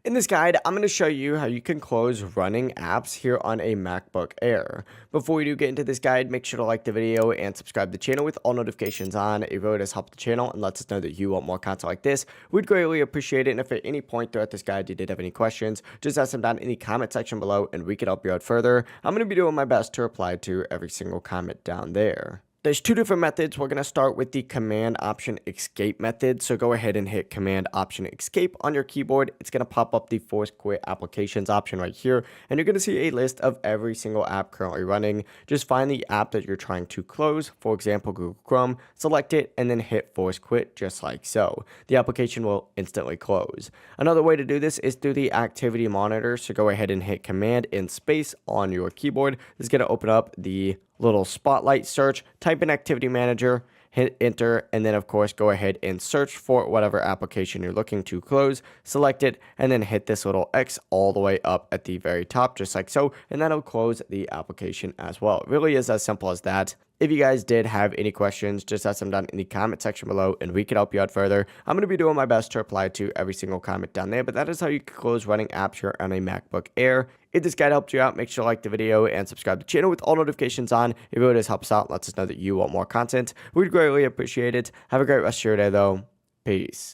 In this guide, I'm going to show you how you can close running apps here on a MacBook Air. Before we do get into this guide, make sure to like the video and subscribe to the channel with all notifications on. It really does help the channel and lets us know that you want more content like this. We'd greatly appreciate it, and if at any point throughout this guide you did have any questions, just ask them down in the comment section below and we can help you out further. I'm going to be doing my best to reply to every single comment down there. There's two different methods. We're going to start with the Command Option Escape method. So go ahead and hit Command Option Escape on your keyboard. It's going to pop up the Force Quit Applications option right here. And you're going to see a list of every single app currently running. Just find the app that you're trying to close. For example, Google Chrome. Select it and then hit Force Quit just like so. The application will instantly close. Another way to do this is through the Activity Monitor. So go ahead and hit Command and Space on your keyboard. This is going to open up the little spotlight search, type in Activity Manager, hit enter, and then of course go ahead and search for whatever application you're looking to close, select it, and then hit this little X all the way up at the very top, just like so, and that'll close the application as well. It really is as simple as that. If you guys did have any questions, just ask them down in the comment section below and we can help you out further. I'm going to be doing my best to reply to every single comment down there, but that is how you can close running apps here on a MacBook Air. If this guide helped you out, make sure to like the video and subscribe to the channel with all notifications on. It really does help us out, lets us know that you want more content. We'd greatly appreciate it. Have a great rest of your day though. Peace.